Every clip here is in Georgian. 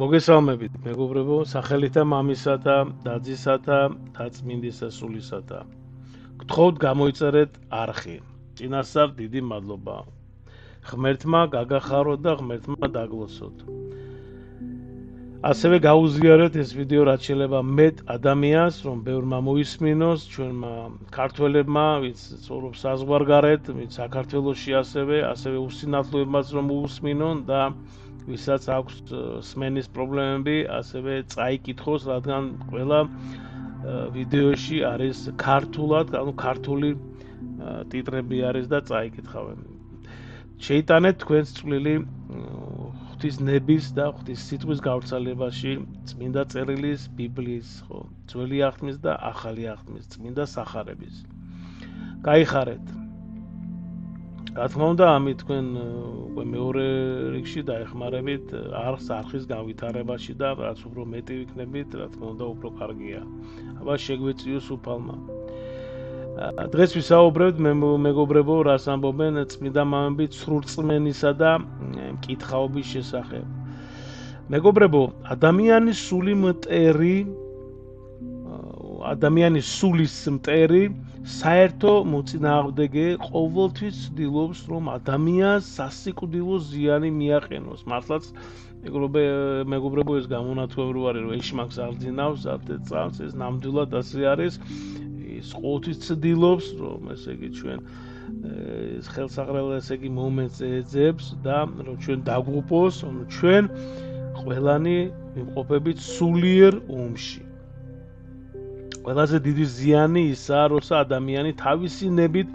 მოგესალმებით, მეგობრებო, სახელითა მამისათა, დაძისათა, დაწმინდისა სულისათა. გთხოვთ გამოიწერეთ არხი. წინასწარ დიდი მადლობა. ღმერთმა გაგახაროთ და ღმერთმა დაგლოცოთ. ასევე გაუზიარეთ ეს ვიდეო რაც შეიძლება მეტ ადამიანს, რომ ბევრმა მოისმინოს, ჩვენმა ქართველებმა, ვინც ცხოვრობს საზღვარგარეთ, ვინც საქართველოში ასევე უსინათლოებმაც რომ უსმინონ და ვისაც აქვს სმენის პრობლემები, ასევე წაიკითხოს, რადგან ყველა ვიდეოში არის ქართულად, ანუ ქართული ტიტრები არის და წაიკითხავენ. შეიტანეთ თქვენს წვლილი ღვთისნების და ღვთის სიტყვის გავრცელებაში, წმინდა წერილის, ბიბლიის, ძველი აღთმის და ახალი აღთმის, წმინდა სახარების. გაიხარეთ. რა თქმა უნდა, ამით თქვენ უკვე მეორე რიგში დაეხმარებით არხის განვითარებაში და რაც უფრო მეტი ვიქნებით, რა თქმა უნდა, უფრო კარგია. აბა შეგვეწიოს უფალმა. დღეს ვისაუბრებთ მეგობრებო, რას ამბობენ წმინდა მამები ცრურწმენისა და მკითხაობის შესახებ. მეგობრებო, ადამიანის სულის მტერი საერთო მოწინააღმდეგე ყოველთვის ცდილობს, რომ ადამიანს სასიკვდილო ზიანი მიაყენოს. მართლაც მეგობრებო, ეს გამონათქვამი არის, რომ ეშმაკს არ ძინავს, წავს, ეს ნამდვილად ასე არის. ის ყოველთვის ცდილობს, რომ ესე იგი ჩვენ ეს ხელსაყრელ ესე იგი მომენტს ეძებს და რომ ჩვენ დაგუპოს, რომ ჩვენ ყველანი ვიმყოფებით სულიერ ომში. ყველაზე დიდი ზიანი ისაა, როცა ადამიანი თავისი ნებით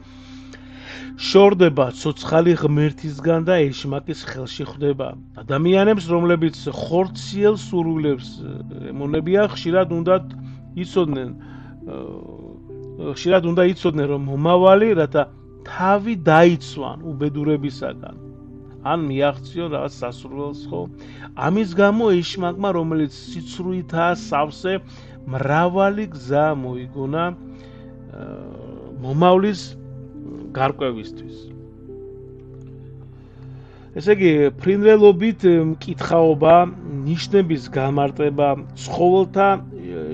შორდება ცოცხალი ღმერთისგან და ეშმაკის ხელში ხვდება. ადამიანებს, რომლებიც ხორციელ სურვილებს ემონებიან, ხშირად უნდა იცოდნენ, რომ მომავალი, რათა თავი დაიცვან უბედურებისაგან. ან მიაღწიონ რაღაც სასურველს, ხო? ამის გამო ეშმაკმა, რომელიც სიცრუითაა სავსე, მრავალი გზა მოიგონა მომავლის გარკვევისთვის. ესე იგი, ფრინველობით მკითხაობა, ნიშნების გამარტება, ცხოველთა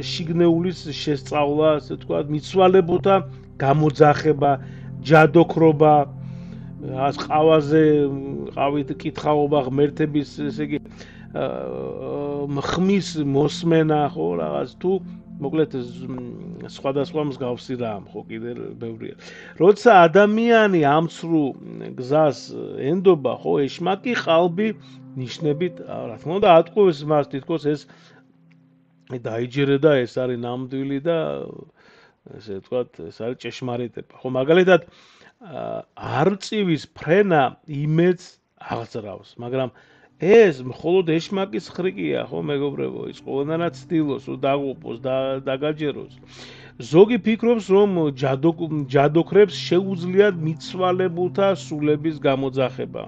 შიგნეულის შესწავლა, ასე ვთქვათ, მიცვალებულთა გამოძახება, ჯადოქრობა, ყავით კითხაობა, ღმერთების, ესე იგი, ხმის მოსმენა, ხო, რაღაც თუ მოკლედ სხვადასხვა მსგავსი რამ, ხო, კიდე ბევრია. როცა ადამიანი ამ ცრუ გზას ენდობა, ხო, ეშმაკი ყალბი ნიშნებით, რა თქმა უნდა, ატყუებს მას, თითქოს ეს დაიჯერე და ეს არის ნამდვილი და ესე ვთქვათ, ეს არის ჭეშმარიტება. ხო, მაგალითად, არწივის ფრენა იმედს აღძრავს, მაგრამ ეს მხოლოდ ეშმაკის ხრიკია, ხო, მეგობრებო, ის ყველანაირად ცდილობს, რომ დაღუპოს და დაგაჯეროს. ზოგი ფიქრობს, რომ ჯადოქრებს შეუძლიათ მიცვალებულთა სულების გამოძახება.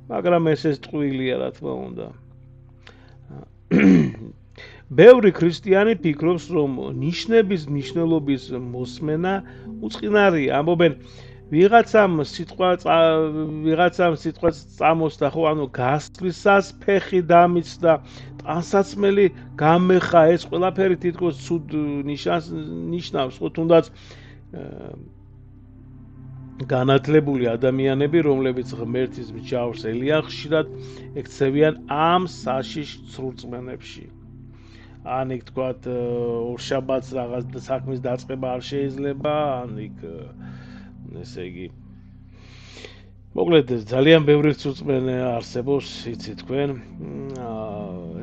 მაგრამ ეს ტყუილია, რა თქმა უნდა. ბევრი ქრისტიანი ფიქრობს, რომ ნიშნების მნიშვნელობის მოსმენა უწყინარია. ამბობენ, ვიღაცამ სიტყვას წამოსდა, ხო, ანუ გასვლისას ფეხი დამიცდა, ტანსაცმელი გამეხა, ეს ყველაფერი თითქოს ცუდ ნიშნავს, ხო, თუნდაც განათლებული ადამიანები, რომლებიც ღმერთის მსჯავრს ელიან, ხშირად ექცევიან ამ საშიშ ცრურწმენებში. ან იქ თქვათ, ორშაბათს რაღაც საქმის დაწყება არ შეიძლება, ან იქ ესე იგი მოკლედ ძალიან ბევრი ცრურწმენე არსებობს, იცით თქვენ.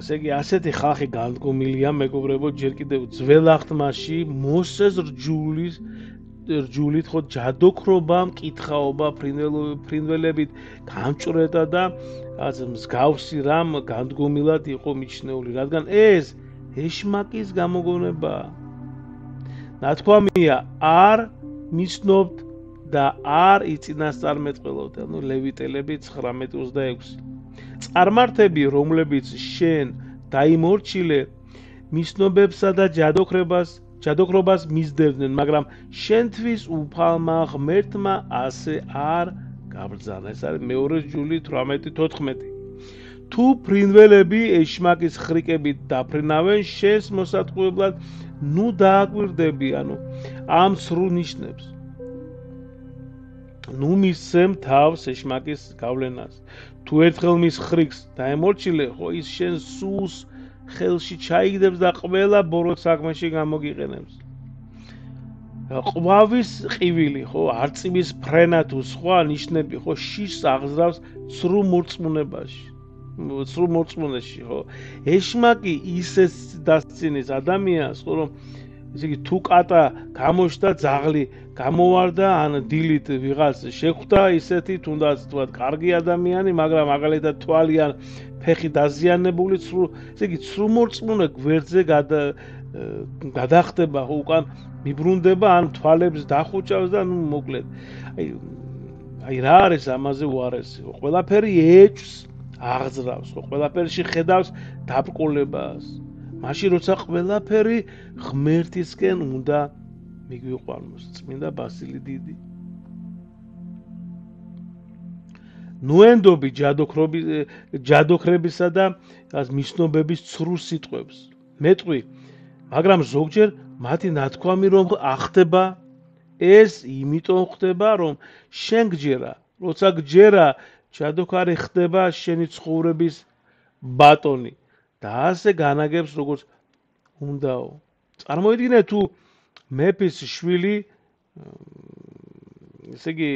ესე იგი ასეთი ხალხი განდგომილია, მეგობრებო, ჯერ კიდევ ძველ აღთმაში მოსეს რჯულით, ხო, ჯადოქრობა, მკითხაობა, ფრინველებით გამჭრედა და რაღაც მსგავსი რამ განდგომილად იყო მიჩნეული, რადგან ეს ეშმაკის გამოგონებაა. ნათქვამია, არ მიცნობთ და არ იწინასწარმეტყველოთ, ანუ ლევიტელები 19:26. წარმართები, რომლებიც შენ დაიმორჩილე, მიცნობებსა და ჯადოქრობას მისდევდნენ, მაგრამ შენთვის უფალმა ღმერთმა ასე არ გაბრძანა. ეს არის მეორე რჯული 18-14. თუ ფრინველები ეშმაკის ხრიკებით დაფრინავენ შენს მოსატყუებლად, ნუ დააკვირდები, ანუ ამ სრულ ნიშნებს. ნუ მისცემ თავს ეშმაკის გავლენას. თუ ერთხელ მის ხრიკს დაემორჩილე, ხო ის შენ სულს ხელში ჩაიგდებს და ყველა ბოროტ საქმეში გამოგიყენებს. ყვავის ყივილი, ხო, არწივის ფრენა თუ სხვა ნიშნები, ხო, შიშს აღზრავს ცრუ მორწმუნებაში. ცრუ მორწმუნეში, ხო. ეშმაკი ისეთ დასცინის ადამიანს, ხო, რომ ესე იგი თუ კატა გამოშდა ძაღლი გამოვარდა ან დილით ვიღაც შეხვდა ისეთი თუნდაც თქვათ კარგი ადამიანი, მაგრამ მაგალითად თვალი ან ფეხი დაზიანებული ცრუ, ესე იგი ცრუ მორწმუნე გვერდზე გადახდება, ხო, უკან მიბრუნდება ან თვალებს დახუჭავს და ნუ მოკლედ. აი რა არის ამაზე უარესი? ყველაფერი ეჭვს აღძრავს, ხო, ყველაფერში ხედავს დაბრკოლებას. მაშინ როცა ყველაფერი ღმერთისკენ უნდა მიგვიყვანოს, წმინდა ბასილი დიდი. ნუენდობი ჯადოქრებისა და მისნობების ცრუ სიტყვებს. მეტყვი, მაგრამ ზოგჯერ მათი ნათქვამი რომ ახდება, ეს იმიტომ ხდება, რომ შენ გჯერა, როცა გჯერა, ჯადოქარი ხდება შენი ცხოვრების ბატონი და ასე განაგებს როგორც უნდაო. წარმოიდგინე თუ მეფის შვილი ესე იგი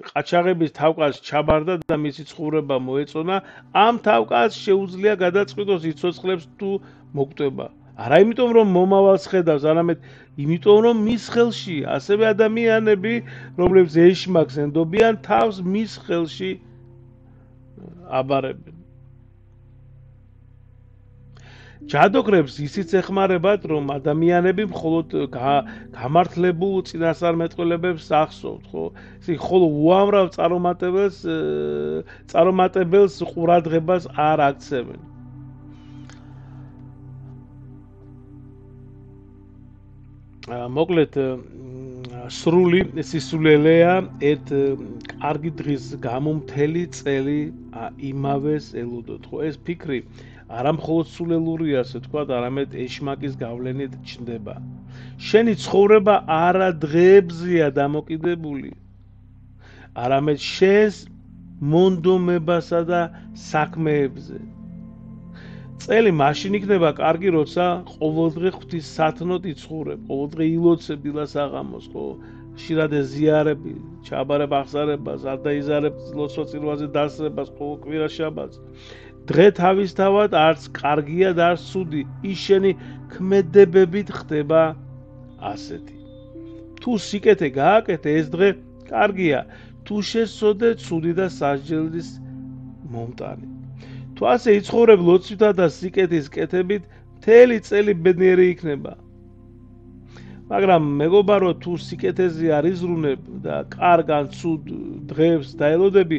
ყაჩაღების თავკაც ჩაბარდა და მისი ცხოვრება მოეწონა, ამ თავკაც შეუძლია გადაწყვიტოს იცოცხლებს თუ მოგტება. არა იმიტომ რომ მომავალს ხედავს, არამედ იმიტომ რომ მის ხელში ასევე ადამიანები, რომლებიც ეშმაკს ენდობიან, თავს მის ხელში აბარებენ. ჯადოქრებს ისიც ეხმარებათ, რომ ადამიანები მხოლოდ გამართლებულ წინასწარმეტყველებებს ახსოვთ, ხო? ესე იგი ხოლო უამრავ წარუმატებელს ყურადღებას არ აქცევენ. მოკლედ სრული სისულელეა ერთ კარგი დღის გამო მთელი წელი იმავეს ელოდოთ, ხო? ეს ფიქრი არა მხოლოდ სულელურია, ასე ვთქვათ, არამედ ეშმაკის გავლენით ჩნდება. შენი ცხოვრება არა დღეებზეა დამოკიდებული, არამედ შენს მონდომებასა და საქმეებზე. წელი მაშინ იქნება კარგი, როცა ყოველდღე ღვთის სათნოდ იცხოვრებ, ყოველდღე ილოცებ დილას აღამოს, ხო? ხშირად ეზიარები, ჩაბარებ აღსარებას, არ დაიზარებ ლოცვა-წირვაზე დასწრებას, ყოველ კვირა შაბათს. დღე თავისთავად არც კარგია და არც ცუდი, ის შენი ქმედებებით ხდება ასეთი. თუ სიკეთე გააკეთე, ეს დღე კარგია, თუ შესწოდე ცუდი და სასჯელის მომტანი. თუ ასე იცხოვრებ ლოცვითა და სიკეთის კეთებით, მთელი წელი ბედნიერი იქნება. მაგრამ მეგობარო, თუ სიკეთეზე არ იზრუნებ და კარგ ან ცუდ დღეებს დაელოდები,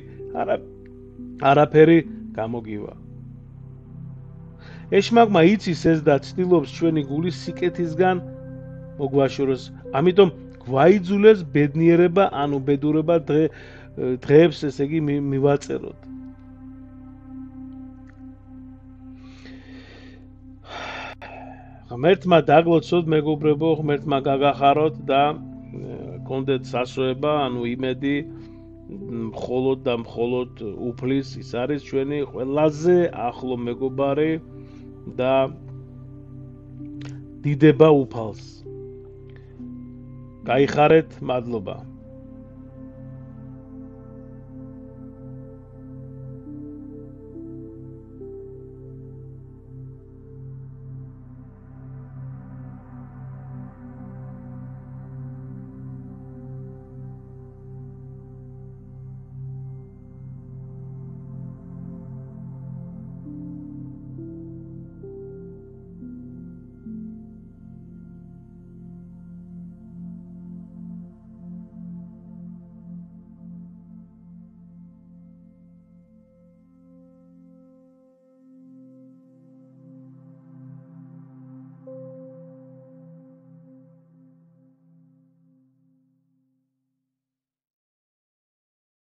არაფერი გამოგივა. ეშმაკმა იცის ეს და ცდილობს ჩვენი გულის სიკეთისგან მოგვაშოროს. ამიტომ გვაიძულებს ბედნიერება ან უბედურება დღეებს, ესე იგი მივაწეროთ. ღმერთმა დაგლოცოთ, მეგობრებო, ღმერთმა გაგახაროთ და გქონდეთ სასოება, ანუ იმედი, მხოლოდ და მხოლოდ უფლის, ის არის ჩვენი ყველაზე ახლო მეგობარი და დიდება უფალს. გაიხარეთ, მადლობა.